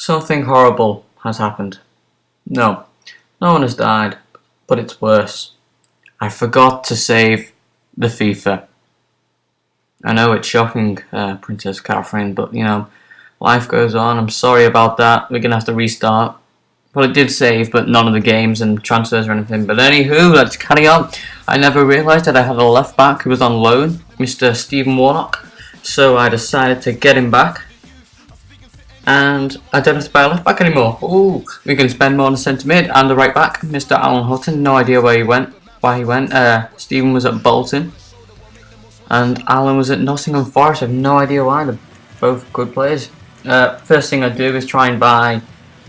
Something horrible has happened. No, no one has died, but it's worse. I forgot to save the FIFA. I know it's shocking, Princess Catherine, but you know, life goes on. I'm sorry about that. We're gonna have to restart. Well, it did save, but none of the games and transfers or anything. But anywho, let's carry on. I never realised that I had a left back who was on loan, Mr. Stephen Warnock. So I decided to get him back. And I don't have to buy a left back anymore. Ooh, we can spend more on the centre mid and the right back, Mr. Alan Hutton. No idea where he went. Why he went. Stephen was at Bolton, and Alan was at Nottingham Forest. I have no idea why. They're both good players. First thing I do is try and buy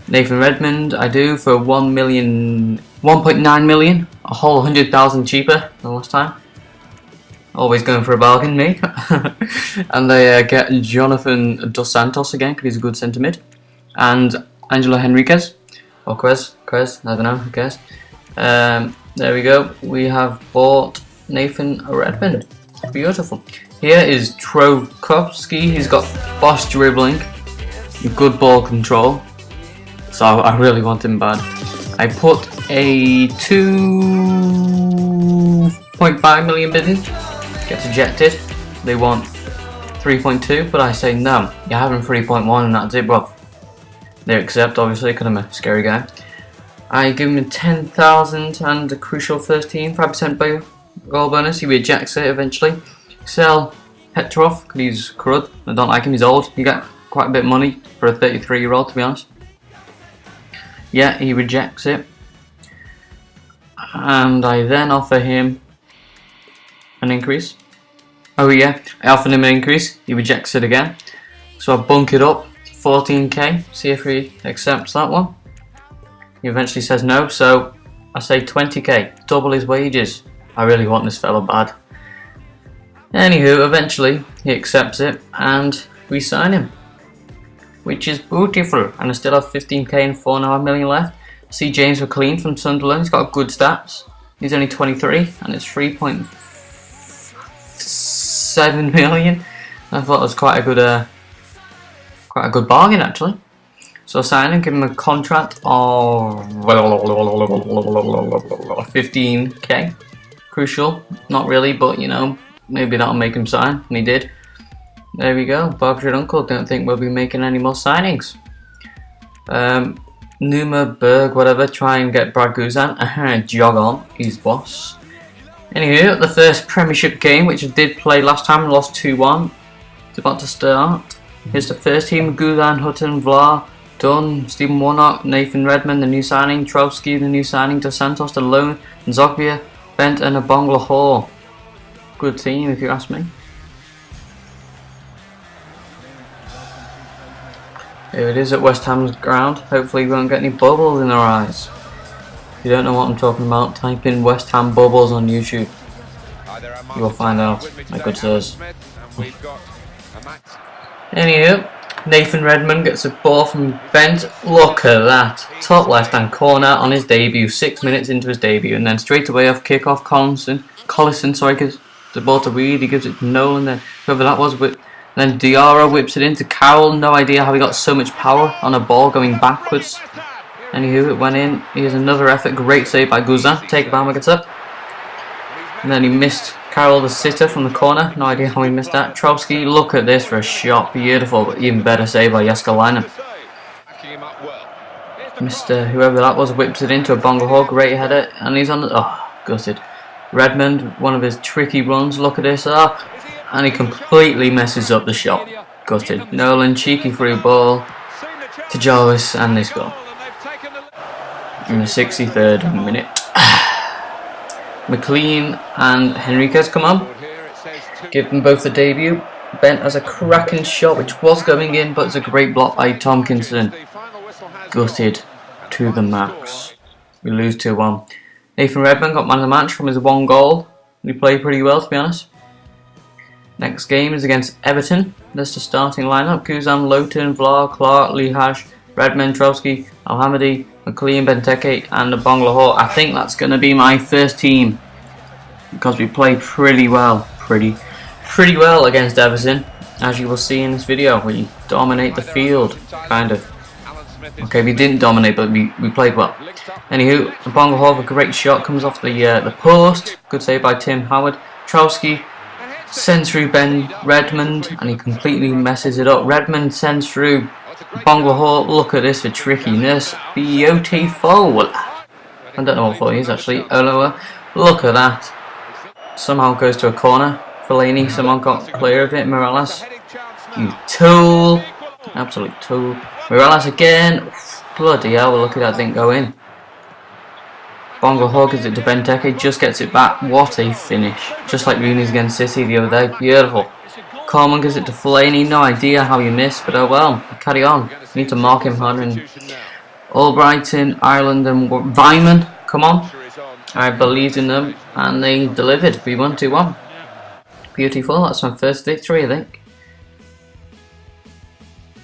Nathan Redmond. I do for 1.9 million, a whole 100,000 cheaper than last time. Always going for a bargain, me. And they get Jonathan Dos Santos again because he's a good centre mid, and Angelo Henriquez or Quez, I don't know, who cares. There we go. We have bought Nathan Redmond. Beautiful. Here is Trokowski. He's got boss dribbling, good ball control. So I really want him bad. I put a 2.5 million bid in. Gets ejected. They want 3.2, but I say no. You're having 3.1 and that's it, bro. They accept, obviously, because I'm a scary guy. I give him 10,000 and a crucial first team, 5% goal bonus. He rejects it eventually. Sell Petrov because he's crud. I don't like him. He's old. He got quite a bit of money for a 33-year-old, to be honest. Yeah, he rejects it. And I then offer him an increase. Oh yeah, I offered him an increase. He rejects it again. So I bunk it up to 14k. See if he accepts that one. He eventually says no, so I say 20k. Double his wages. I really want this fellow bad. Anywho, eventually he accepts it and we sign him, which is beautiful. And I still have 15k and 4.5 million left. See James McLean from Sunderland. He's got good stats. He's only 23 and it's 3.7 million. I thought it was quite a good bargain actually. So I sign him, give him a contract of 15k. Crucial, not really, but you know, maybe that'll make him sign, and he did. There we go. Bob's your uncle. Don't think we'll be making any more signings. Numa, Berg, whatever. Try and get Brad Guzan. Jog on. He's boss. Anywho, the first Premiership game, which I did play last time, lost 2-1. It's about to start. Here's the first team: Guzan, Hutton, Vlar, Dunn, Stephen Warnock, Nathan Redmond, the new signing, Trowski, the new signing, Dos Santos, the loan, Zogbia, Bent, and Abongla Hall. Good team, if you ask me. Here it is at West Ham's ground. Hopefully we won't get any bubbles in our eyes. If you don't know what I'm talking about, type in West Ham bubbles on YouTube. You will find out, my good sirs. Anywho, Nathan Redmond gets a ball from Bent. Look at that. Top left hand corner on his debut, 6 minutes into his debut. And then straight away off kick-off, Collison, gives the ball to Reed. He gives it to Nolan, then whoever that was. Then Diarra whips it into Carroll. No idea how he got so much power on a ball going backwards. Anywho, it went in. Here's another effort. Great save by Guzan. Take Bama gets up. And then he missed Carroll, the sitter, from the corner. No idea how he missed that. Trowski, look at this for a shot. Beautiful, but even better save by Jaskalainen. Mr. whoever that was whips it into a Bongo Hall. Great header. And he's on the... Oh, gutted. Redmond, one of his tricky runs. Look at this. And he completely messes up the shot. Gutted. Nolan, cheeky free ball to Jarvis, and they score. In the 63rd minute. McLean and Henriquez come on. Give them both the debut. Bent has a cracking shot which was going in, but it's a great block by Tompkinson. Gutted to the max. We lose 2-1. Nathan Redmond got man of the match from his one goal. He played pretty well, to be honest. Next game is against Everton. That's the starting lineup. Guzan, Lowton, Vlar, Clark, Lihaj, Redmond, Trowski, Alhamadi, McLean, Benteke, and the Bongla Hall. I think that's going to be my first team because we played pretty well. Pretty well against Everton. As you will see in this video, we dominate the field, kind of. Okay, we didn't dominate, but we played well. Anywho, Bongo a great shot, comes off the post. Good save by Tim Howard. Trowski sends through Ben Redmond, and he completely messes it up. Redmond sends through Bongo. Look at this for trickiness. Beautiful. I don't know what for he is actually. Oloa. Look at that. Somehow goes to a corner. Fellaini, someone got clear of it. Morales. You tool. Absolute tool. Morales again. Bloody hell, look at that, didn't go in. Bongo Hog gives it to Benteke, just gets it back. What a finish. Just like Rooney's against City the other day. Beautiful. Coleman gives it to Fellaini. No idea how he missed, but oh well. Carry on. We need to mark him harder. Albrighton, Ireland and Vyman. Come on. I believed in them and they delivered. We won 2-1. Beautiful. That's my first victory, I think.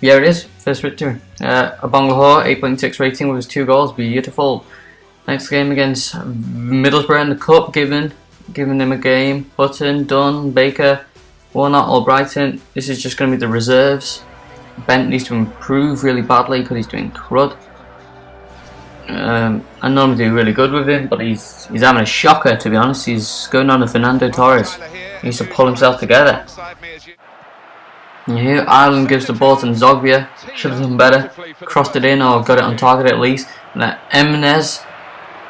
Yeah, it is. First victory. Abongo 8.6 rating with his 2 goals. Beautiful. Next game against Middlesbrough in the Cup. Giving him a game. Hutton, Dunn, Baker, Warnock, Albrighton. This is just going to be the reserves. Bent needs to improve really badly because he's doing crud. I normally do really good with him, but he's having a shocker, to be honest. He's going on to Fernando Torres. He needs to pull himself together. And here Ireland gives the ball to Zogbia. Should have done better. Crossed it in or got it on target at least. And then Emenez.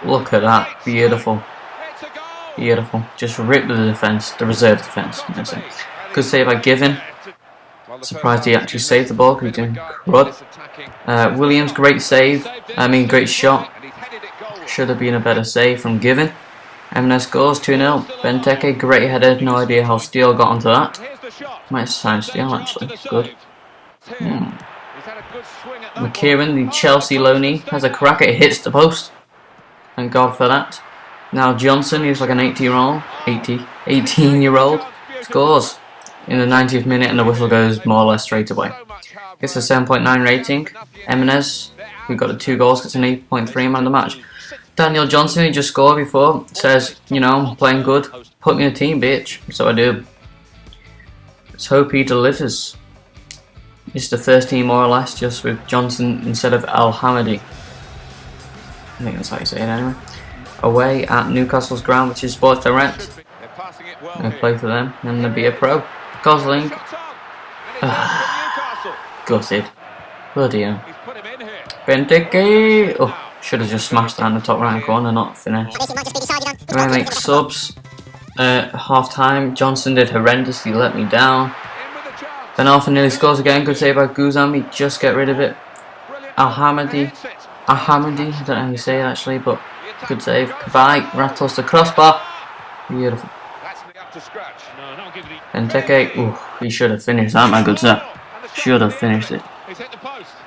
Look at that. Beautiful. Beautiful. Just ripped the defence. The reserve defence. Good save by Given. Surprised he actually saved the ball because he's doing crud. Williams, great save. Great shot. Should have been a better save from Given. Emenez scores 2-0. Benteke, great header. No idea how Steele got onto that. Might sign Steele actually. Good. McKieran, the Chelsea loanee, has a crack. It hits the post. Thank God for that. Now Johnson, who's like an 18-year-old, scores in the 90th minute, and the whistle goes more or less straight away. Gets a 7.9 rating. Emenez, who got the 2 goals, gets an 8.3 man of the match. Daniel Johnson, who just scored before, says, you know, playing good. Put me in a team, bitch. So I do. Let's hope he delivers. It's the first team more or less, just with Johnson instead of Al Hamadi. I think that's how you say it anyway. Away at Newcastle's ground, which is Sports Direct. I'll play for them, and they'll be a pro. Gosling. Gutted. Bloody hell. Benteke. Oh, should have just smashed that in the top right corner, not finished. We're going to make subs. Half time. Johnson did horrendously, let me down. Ben Arthur nearly scores again. Good save by Guzami. Just get rid of it. Al Hamadi. I don't know how you say it actually, but good save. Kabay rattles the crossbar. Beautiful. Benteke. Ooh, he should have finished that, my good sir. Should have finished it.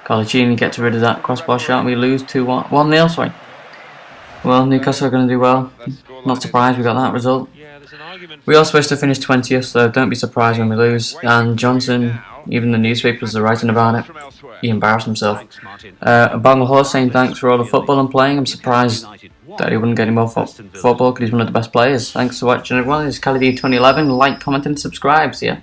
Colaccini gets rid of that crossbar shot. We lose 2-1. 1-0, sorry. Well, Newcastle are going to do well. Not surprised we got that result. We are supposed to finish 20th, so don't be surprised when we lose. And Johnson, even the newspapers are writing about it. He embarrassed himself. Bongo saying thanks for all the football I'm playing. I'm surprised that he wouldn't get any more football because he's one of the best players. Thanks for watching everyone. This is Cali D 2011. Like, comment and subscribe. See ya.